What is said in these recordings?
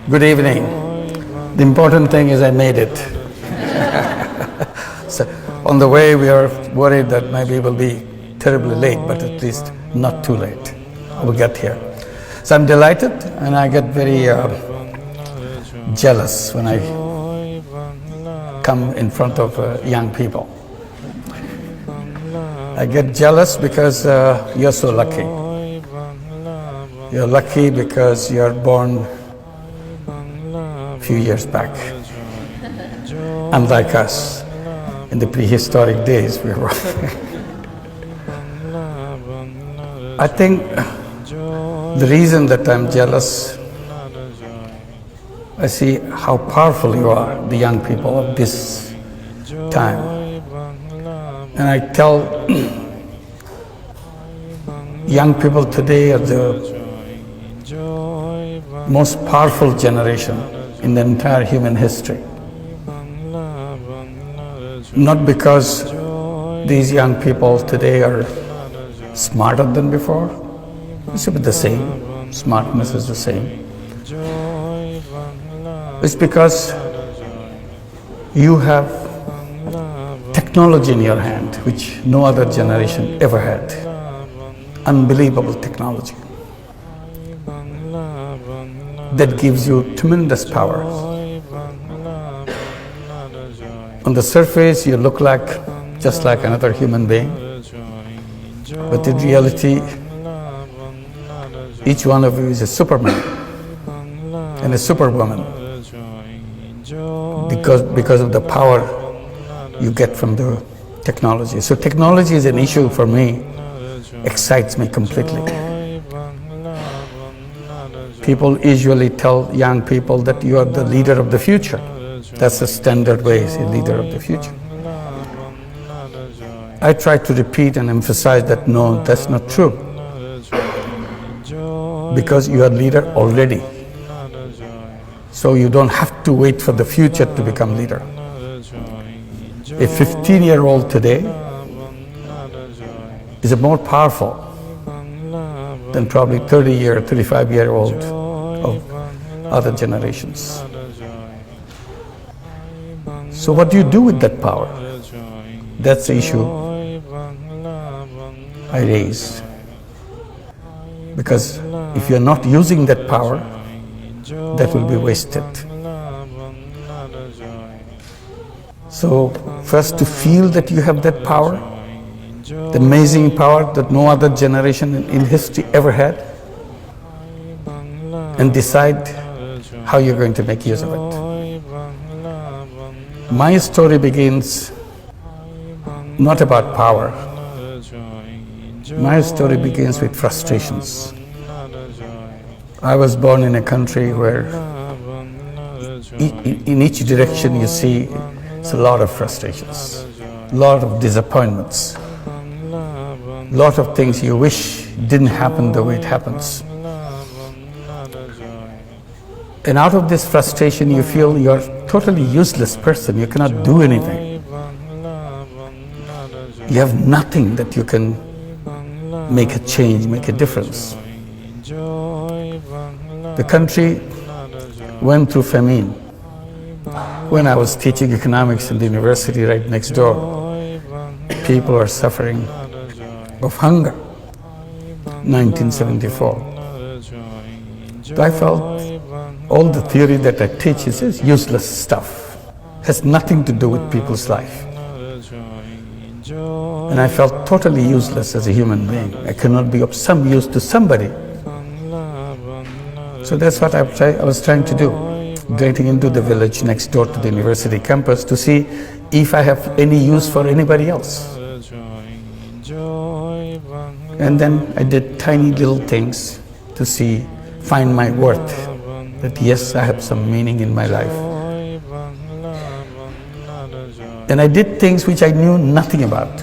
Good evening. The important thing is I made it. So on the way, we are worried that maybe we'll be terribly late, but at least not too late. We'll get here. So I'm delighted, and I get very jealous when I come in front of young people. I get jealous because you're so lucky. You're lucky because you're born a few years back. Unlike us, in the prehistoric days, we were. I think the reason that I'm jealous, I see how powerful you are, the young people of this time. And I tell young people today are the most powerful generation in the entire human history. Not because these young people today are smarter than before. It should be the same. Smartness is the same. It's because you have technology in your hand, which no other generation ever had. Unbelievable technology. That gives you tremendous power. On the surface, you look just like another human being. But in reality, each one of you is a Superman and a Superwoman because of the power you get from the technology. So technology is an issue for me, excites me completely. People usually tell young people that you are the leader of the future. That's the standard way, say leader of the future. I try to repeat and emphasize that no, that's not true. Because you are leader already. So you don't have to wait for the future to become leader. A 15-year-old today is more powerful than probably 30-year, 35-year-old of other generations. So what do you do with that power? That's the issue I raise. Because if you're not using that power, that will be wasted. So first to feel that you have that power, the amazing power that no other generation in history ever had, and decide how you're going to make use of it. My story begins not about power. My story begins with frustrations. I was born in a country where in each direction you see it's a lot of frustrations, a lot of disappointments, a lot of things you wish didn't happen the way it happens. And out of this frustration you feel you're a totally useless person, you cannot do anything. You have nothing that you can make a change, make a difference. The country went through famine. When I was teaching economics in the university right next door, people are suffering of hunger. 1974. So I felt all the theory that I teach is useless stuff. Has nothing to do with people's life. And I felt totally useless as a human being. I cannot be of some use to somebody. So that's what I was trying to do, getting into the village next door to the university campus to see if I have any use for anybody else. And then I did tiny little things to find my worth, that yes, I have some meaning in my life. And I did things which I knew nothing about.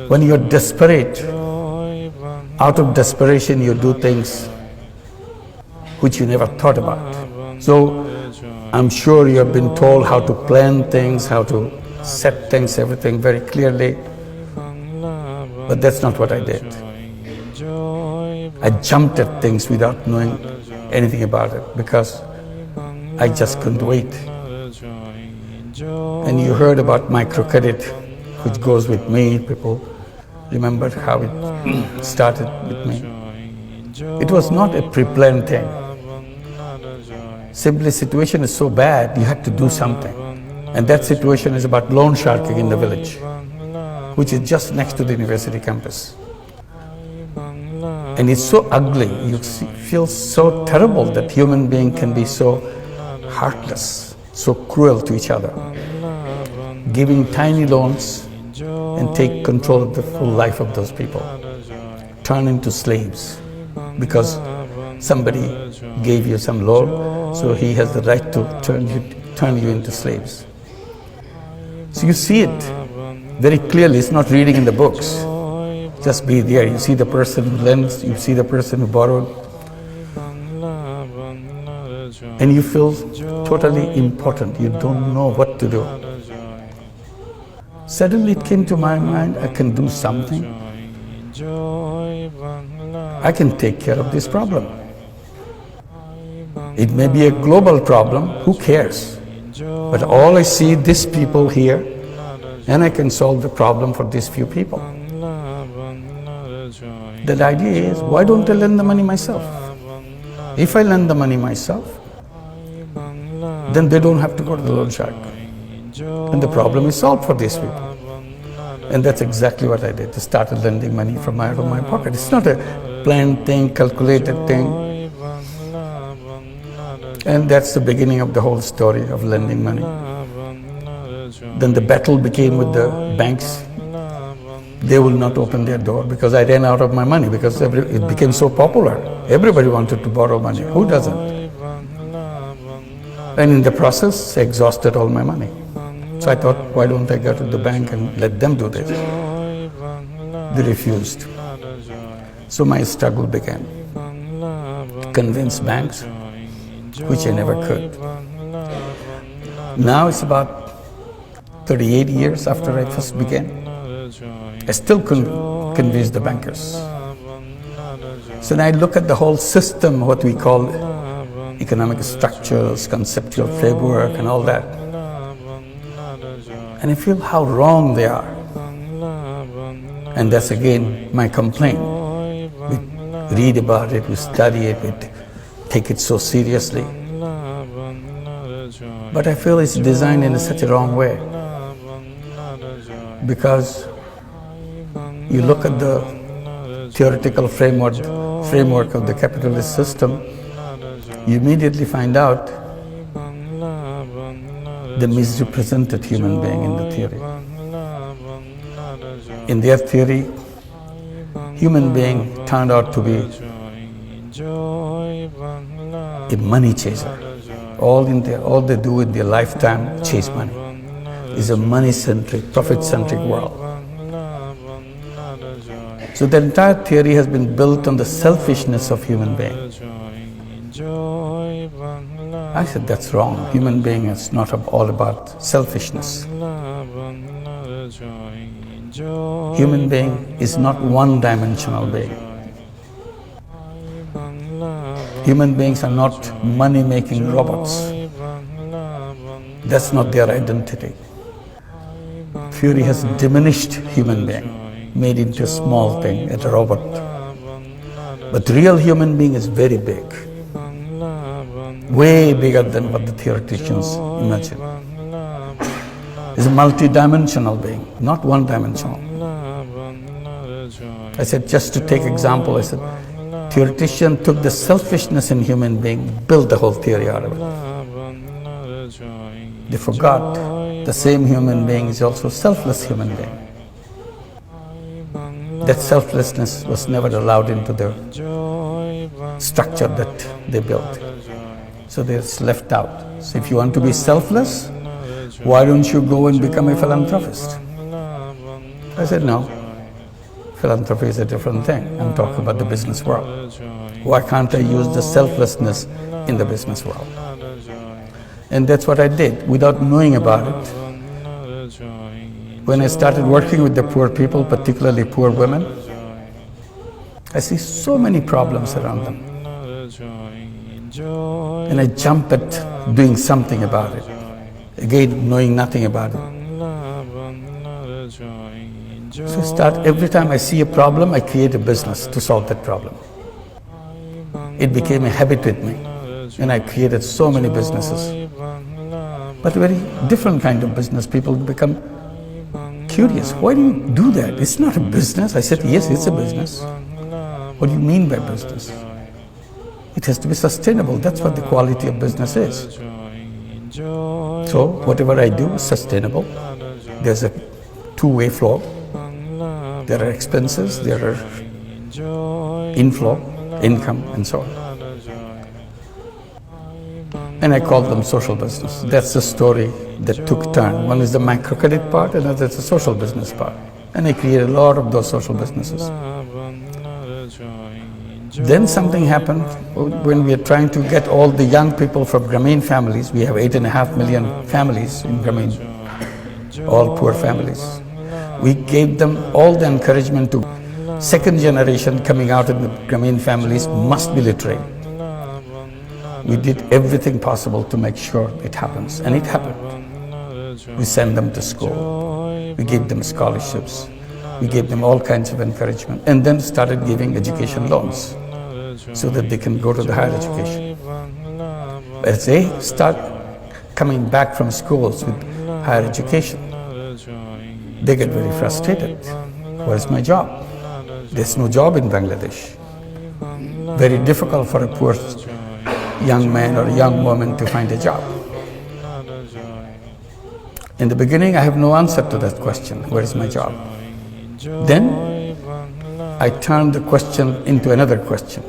When you're desperate, out of desperation you do things which you never thought about. So I'm sure you have been told how to plan things, how to set things, everything very clearly. But that's not what I did. I jumped at things without knowing anything about it because I just couldn't wait. And you heard about Microcredit, which goes with me. People remember how it started with me. It was not a pre-planned thing. Simply, situation is so bad, you had to do something. And that situation is about loan sharking in the village, which is just next to the university campus. And it's so ugly, you feel so terrible that human being can be so heartless, so cruel to each other, giving tiny loans and take control of the full life of those people, turn into slaves because somebody gave you some loan, so he has the right to turn you into slaves. So you see it very clearly. It's not reading in the books. Just be there. You see the person who lends, you see the person who borrowed, and you feel totally important. You don't know what to do. Suddenly it came to my mind, I can do something. I can take care of this problem. It may be a global problem, who cares? But all I see, these people here, and I can solve the problem for these few people. The idea is, why don't I lend the money myself? If I lend the money myself, then they don't have to go to the loan shark. And the problem is solved for these people. And that's exactly what I did. I started lending money from out of my pocket. It's not a planned thing, calculated thing. And that's the beginning of the whole story of lending money. Then the battle became with the banks. They will not open their door because I ran out of my money because it became so popular. Everybody wanted to borrow money. Who doesn't? And in the process, I exhausted all my money. So I thought, why don't I go to the bank and let them do this? They refused. So my struggle began. Convince banks, which I never could. Now it's about 38 years after I first began. I still couldn't convince the bankers. So now I look at the whole system, what we call economic structures, conceptual framework and all that. And I feel how wrong they are. And that's again my complaint. We read about it, we study it, we take it so seriously. But I feel it's designed in such a wrong way. Because you look at the theoretical framework of the capitalist system, you immediately find out the misrepresented human being in the theory. In their theory, human being turned out to be a money chaser. All they do in their lifetime, chase money. It's a money-centric, profit-centric world. So the entire theory has been built on the selfishness of human being. I said, that's wrong. Human being is not all about selfishness. Human being is not one-dimensional being. Human beings are not money-making robots. That's not their identity. Theory has diminished human being, made into a small thing, a robot. But real human being is very big, way bigger than what the theoreticians imagine. It's a multi-dimensional being, not one-dimensional. I said, just to take example, I said, theoretician took the selfishness in human being, built the whole theory out of it. They forgot the same human being is also a selfless human being. That selflessness was never allowed into the structure that they built. So it's left out. So if you want to be selfless, why don't you go and become a philanthropist? I said, no. Philanthropy is a different thing. I'm talking about the business world. Why can't I use the selflessness in the business world? And that's what I did without knowing about it. When I started working with the poor people, particularly poor women, I see so many problems around them. And I jump at doing something about it. Again, knowing nothing about it. So every time I see a problem, I create a business to solve that problem. It became a habit with me. And I created so many businesses. But a very different kind of business. People become curious. Why do you do that? It's not a business. I said, yes, it's a business. What do you mean by business? It has to be sustainable. That's what the quality of business is. So whatever I do is sustainable. There's a two-way flow. There are expenses, there are inflow, income, and so on. And I call them social business. That's the story that took turn. One is the microcredit part, and another is the social business part. And I created a lot of those social businesses. Then something happened when we are trying to get all the young people from Grameen families. We have 8.5 million families in Grameen, all poor families. We gave them all the encouragement to second generation coming out of the Grameen families must be literate. We did everything possible to make sure it happens, and it happened. We sent them to school. We gave them scholarships. We gave them all kinds of encouragement, and then started giving education loans so that they can go to the higher education. As they start coming back from schools with higher education, they get very frustrated. Where's my job? There's no job in Bangladesh. Very difficult for a poor young man or a young woman to find a job. In the beginning, I have no answer to that question, where is my job? Then I turned the question into another question.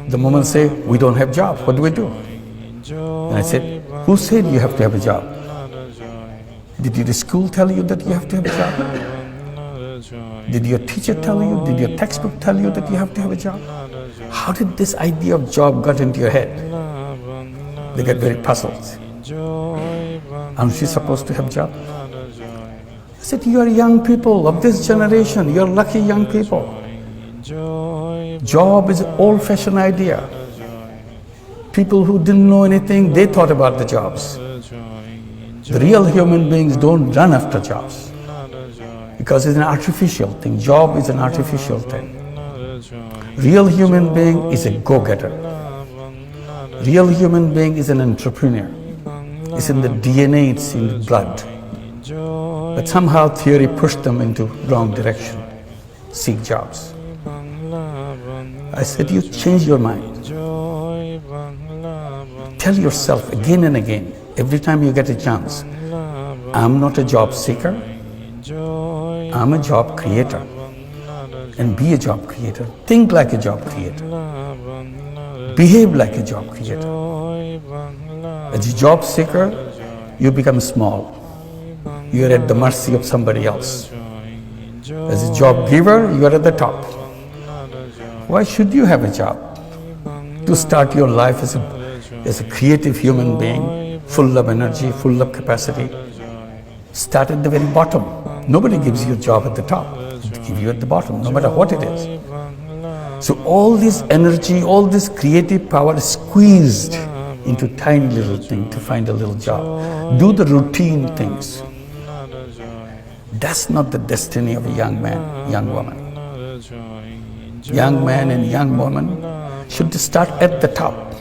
The moment say, we don't have job, what do we do? And I said, who said you have to have a job? Did your school tell you that you have to have a job? Did your teacher tell you? Did your textbook tell you that you have to have a job? How did this idea of job got into your head? They get very puzzled. Aren't you supposed to have a job? I said, you are young people of this generation. You are lucky young people. Job is an old-fashioned idea. People who didn't know anything, they thought about the jobs. The real human beings don't run after jobs because it's an artificial thing. Job is an artificial thing. Real human being is a go-getter. Real human being is an entrepreneur. It's in the DNA, it's in the blood. But somehow theory pushed them into wrong direction. Seek jobs. I said, you change your mind. Tell yourself again and again, every time you get a chance, I'm not a job seeker, I'm a job creator. And be a job creator. Think like a job creator. Behave like a job creator. As a job seeker, you become small. You are at the mercy of somebody else. As a job giver, you are at the top. Why should you have a job? To start your life as a creative human being, full of energy, full of capacity. Start at the very bottom. Nobody gives you a job at the top. They give you at the bottom, no matter what it is. So all this energy, all this creative power is squeezed into tiny little thing to find a little job. Do the routine things. That's not the destiny of a young man, young woman. Young man and young woman should start at the top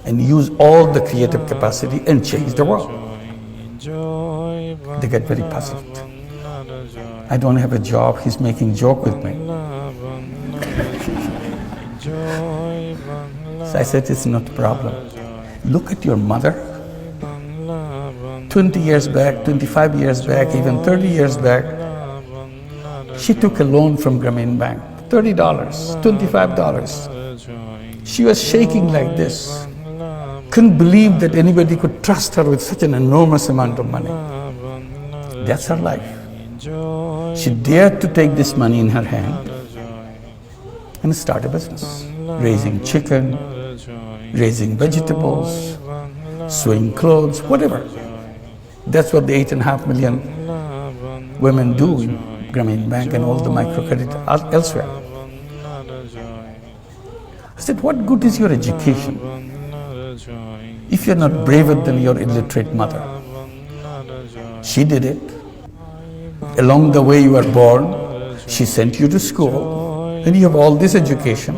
and use all the creative capacity and change the world. They get very puzzled. I don't have a job, he's making joke with me. So I said, it's not a problem. Look at your mother. 20 years back, 25 years back, even 30 years back, she took a loan from Grameen Bank, $30, $25. She was shaking like this. Couldn't believe that anybody could trust her with such an enormous amount of money. That's her life. She dared to take this money in her hand and start a business, raising chicken, raising vegetables, sewing clothes, whatever. That's what the 8.5 million women do in Grameen Bank and all the microcredit elsewhere. I said, what good is your education if you're not braver than your illiterate mother? She did it. Along the way you were born, she sent you to school, and you have all this education,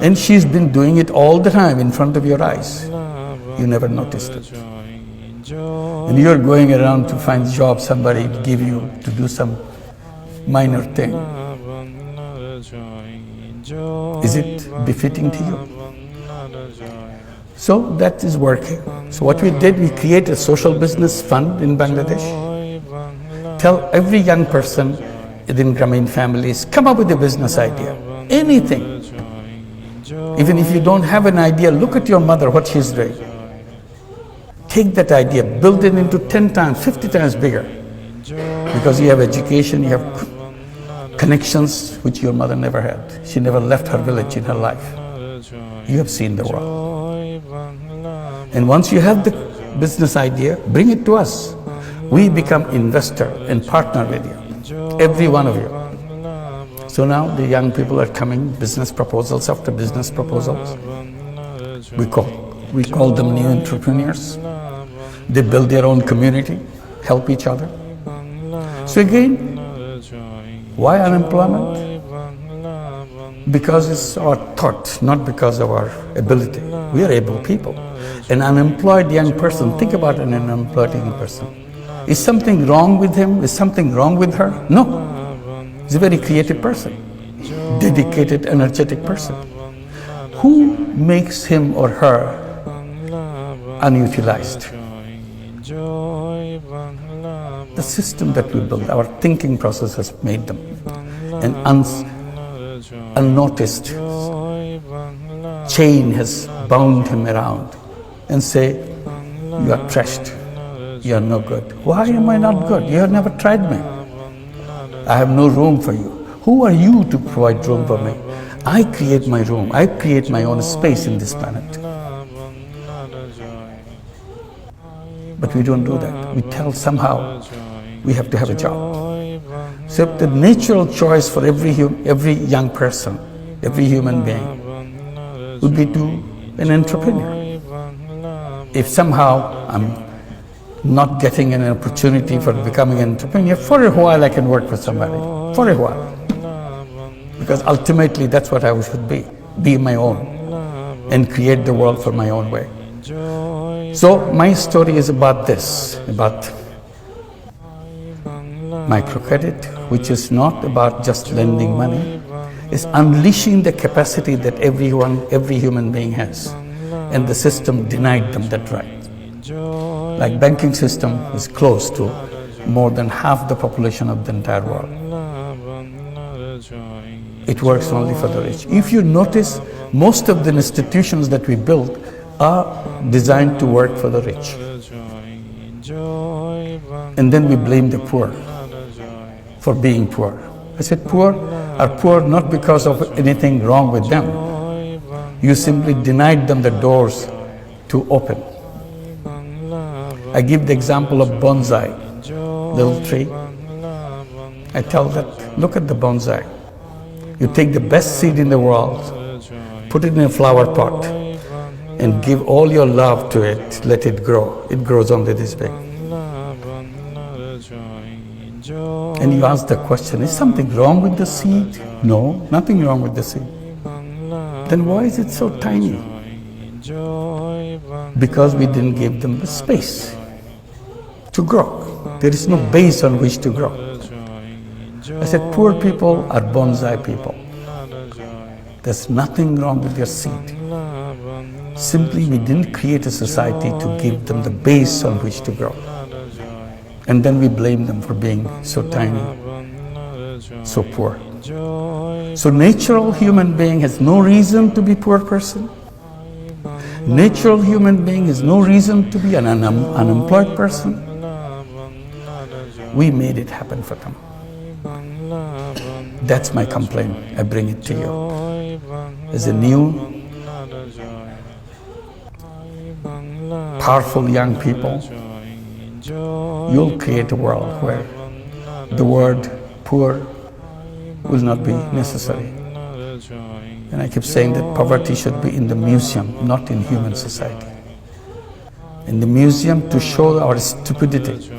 and she's been doing it all the time in front of your eyes. You never noticed it. And you're going around to find job, somebody give you to do some minor thing. Is it befitting to you? So that is working. So what we did, we created a social business fund in Bangladesh. Tell every young person in Grameen families, come up with a business idea, anything. Even if you don't have an idea, look at your mother, what she's doing. Take that idea, build it into 10 times, 50 times bigger. Because you have education, you have connections which your mother never had. She never left her village in her life. You have seen the world. And once you have the business idea, bring it to us. We become investor and partner with you, every one of you. So now the young people are coming, business proposals after business proposals. We call them new entrepreneurs. They build their own community, help each other. So again, why unemployment? Because it's our thought, not because of our ability. We are able people. An unemployed young person, think about an unemployed young person. Is something wrong with him? Is something wrong with her? No. He's a very creative person, dedicated, energetic person. Who makes him or her unutilized? The system that we build, our thinking process has made them. An unnoticed chain has bound him around and say, you are trashed. You are no good. Why am I not good? You have never tried me. I have no room for you. Who are you to provide room for me? I create my room. I create my own space in this planet. But we don't do that. We tell somehow we have to have a job. So the natural choice for every young person, every human being, would be to an entrepreneur. If somehow I'm not getting an opportunity for becoming an entrepreneur, for a while I can work for somebody, for a while. Because ultimately that's what I should be my own, and create the world for my own way. So my story is about this, about microcredit, which is not about just lending money. It's unleashing the capacity that every human being has. And the system denied them that right. Like banking system is close to more than half the population of the entire world. It works only for the rich. If you notice, most of the institutions that we build are designed to work for the rich. And then we blame the poor for being poor. I said poor are poor not because of anything wrong with them. You simply denied them the doors to open. I give the example of bonsai, little tree. I tell that, look at the bonsai. You take the best seed in the world, put it in a flower pot, and give all your love to it, let it grow. It grows only this big. And you ask the question, is something wrong with the seed? No, nothing wrong with the seed. Then why is it so tiny? Because we didn't give them the space to grow. There is no base on which to grow. I said, poor people are bonsai people. There's nothing wrong with their seed. Simply, we didn't create a society to give them the base on which to grow. And then we blame them for being so tiny, so poor. So natural human being has no reason to be poor person. Natural human being has no reason to be an unemployed person. We made it happen for them. That's my complaint. I bring it to you. As a new, powerful young people, you'll create a world where the word poor will not be necessary. And I keep saying that poverty should be in the museum, not in human society. In the museum to show our stupidity,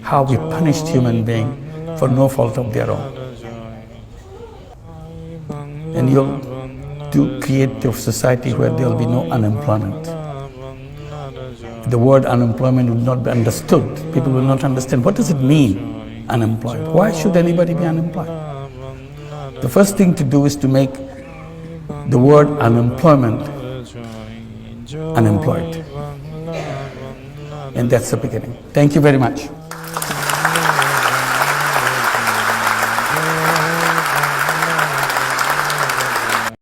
how we punished human beings for no fault of their own. And you'll create a society where there will be no unemployment. The word unemployment would not be understood. People will not understand, what does it mean, unemployed? Why should anybody be unemployed? The first thing to do is to make the word unemployment unemployed. And that's the beginning. Thank you very much.